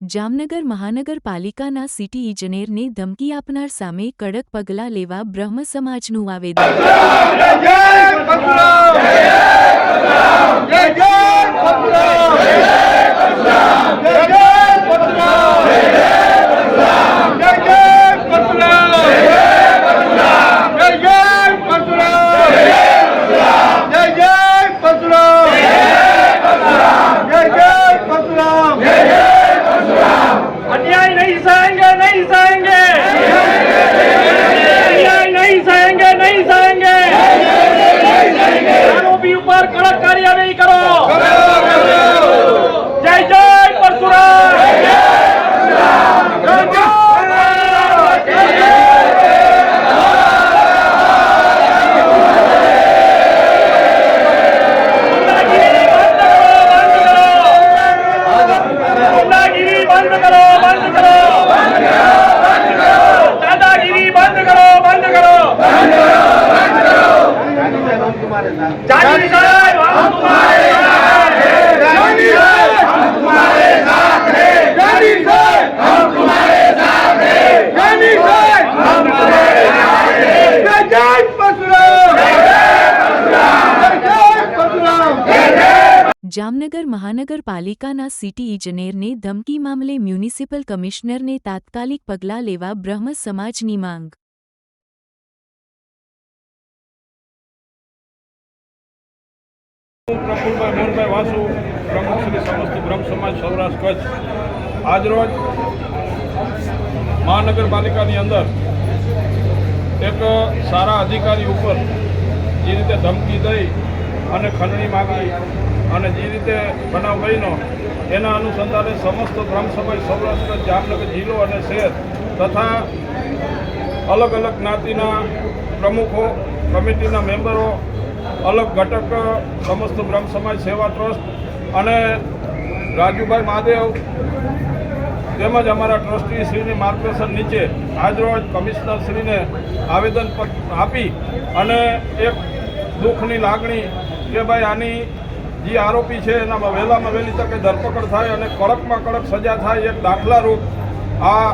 જામનગર મહાનગરપાલિકાના સિટી ઇજનેરને ધમકી આપનાર સામે કડક પગલાં લેવા બ્રહ્મ સમાજનું આવેદન। अन्याय नहीं सहेंगे, नहीं सहेंगे, अन्याय नहीं सहेंगे, नहीं सहेंगे। आरोपी ऊपर कड़क कार्यवाही करो। जय जय परशुराम। बंद करो, बंद करो, दादागिरी बंद करो, बंद करो। जानी साहब हम तुम्हारे साथ हैं, जानी साहब हम तुम्हारे साथ हैं, जानी साहब हम तुम्हारे साथ हैं, जानी साहब हम तुम्हारे साथ हैं। जय जय परशुराम, जय जय परशुराम, जय जय। જામનગર મહાનગરપાલિકાના સિટી ઇજનેરને ધમકી મામલે મ્યુનિસિપલ કમિશનરને તાત્કાલિક પગલાં લેવા બ્રહ્મ સમાજની માંગ। પ્રફુલભાઈ મોહનભાઈ વાસુ, પ્રમુખ શ્રી સમસ્ત બ્રહ્મ સમાજ સૌરાષ્ટ્ર કચ્છ, આજરોજ મહાનગરપાલિકાની અંદર એક સારા અધિકારી ઉપર જે રીતે ધમકી દઈ અને ખંડણી માગી અને જે રીતે બનાવ બન્યો એના અનુસંધાને સમસ્ત બ્રહ્મ સમાજ સૌરાષ્ટ્ર જામનગર જિલ્લો અને શહેર તથા અલગ અલગ જ્ઞાતિના પ્રમુખો, કમિટીના મેમ્બરો, અલગ ઘટક સમસ્ત બ્રહ્મ સમાજ સેવા ટ્રસ્ટ અને રાજુભાઈ મહાદેવ તેમજ અમારા ટ્રસ્ટીશ્રીની માર્ગદર્શન નીચે આજરોજ કમિશનરશ્રીને આવેદનપત્ર આપી અને એક દુઃખની લાગણી કે ભાઈ આની જે આરોપી છે એનામાં વહેલામાં વહેલી તકે ધરપકડ થાય અને કડકમાં કડક સજા થાય, એક દાખલારૂપ આ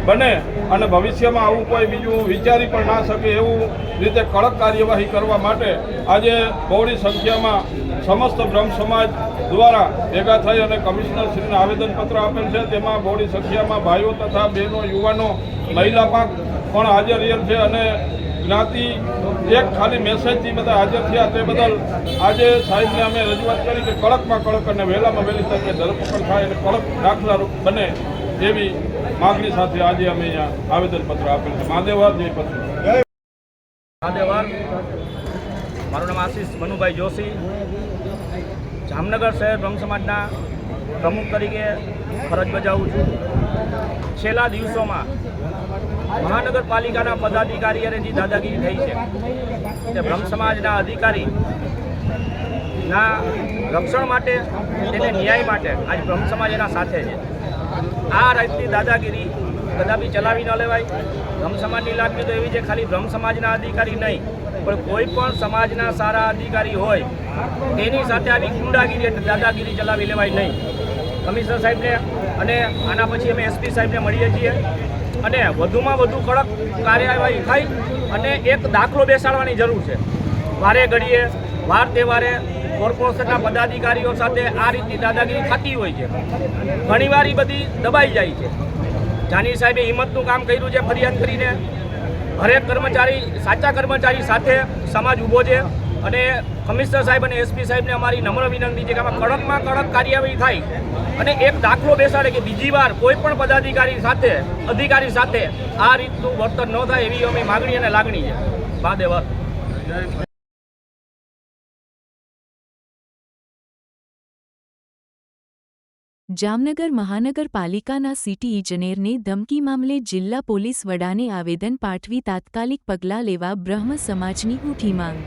બને અને ભવિષ્યમાં આવું કોઈ બીજું વિચારી પણ ના શકે એવું રીતે કડક કાર્યવાહી કરવા માટે આજે બહોળી સંખ્યામાં સમસ્ત બ્રહ્મ સમાજ દ્વારા ભેગા થઈ અને કમિશનરશ્રીને આવેદનપત્ર આપેલ છે। તેમાં બહોળી સંખ્યામાં ભાઈઓ તથા બહેનો, યુવાનો, મહિલા પાંખ પણ હાજર રહેલ છે અને જ્ઞાતિ એક ખાલી મેસેજથી બધા હાજર થયા તે બદલ આજે સાહેબને અમે રજૂઆત કરી કે કડકમાં કડક અને વહેલામાં વહેલી તકે ધરપકડ થાય અને કડક દાખલારૂપ બને એવી માગણી સાથે આજે અમે અહીંયા આવેદનપત્ર આપેલ છે। મહાદેવાર જય પરશુરામ। મહાદેવાર। મારું નામ આશીષ મનુભાઈ જોશી, જામનગર શહેર બ્રહ્મ સમાજના પ્રમુખ તરીકે ફરજ બજાવું છું। છેલ્લા દિવસોમાં મહાનગરપાલિકાના પદાધિકારીઓને જે દાદાગીરી થઈ છે તે બ્રહ્મ સમાજના અધિકારીના રક્ષણ માટે, તેને ન્યાય માટે આજ બ્રહ્મ સમાજ એના સાથે છે। આ રીતની દાદાગીરી કદાપી ચલાવી ન લેવાય। બ્રહ્મ સમાજની લાગણી તો એવી છે, ખાલી બ્રહ્મ સમાજના અધિકારી નહીં પણ કોઈ પણ સમાજના સારા અધિકારી હોય તેની સાથે આવી ગુંડાગીરી એટલે દાદાગીરી ચલાવી લેવાય નહીં। કમિશનર સાહેબને અને આના પછી અમે એસપી સાહેબને મળીએ છીએ અને વધુમાં વધુ કડક કાર્યવાહી થાય અને એક દાખલો બેસાડવાની જરૂર છે। વારે ઘડીએ, વાર તહેવારે કોર્પોરેશનના પદાધિકારીઓ સાથે આ રીતની દાદાગીરી થતી હોય છે। ઘણીવાર એ બધી દબાઈ જાય છે। જાની સાહેબે હિંમતનું કામ કર્યું છે, ફરિયાદ કરીને હરેક કર્મચારી, સાચા કર્મચારી સાથે સમાજ ઊભો છે અને કમિશનર સાહેબ અને એસપી સાહેબને અમારી નમ્ર વિનંતી છે કે આમાં કડકમાં કડક કાર્યવાહી થાય અને એક દાખલો બેસાડે કે બીજી વાર કોઈ પણ પદાધિકારી સાથે, અધિકારી સાથે આ રીતનું વર્તન ન થાય એવી અમે માગણી અને લાગણી છે। મહાદેવર। જામનગર મહાનગરપાલિકાના સિટી ઇજનેરને ધમકી મામલે જિલ્લા પોલીસ વડાને આવેદન પાઠવી તાત્કાલિક પગલાં લેવા બ્રહ્મ સમાજની ઉઠી માંગ।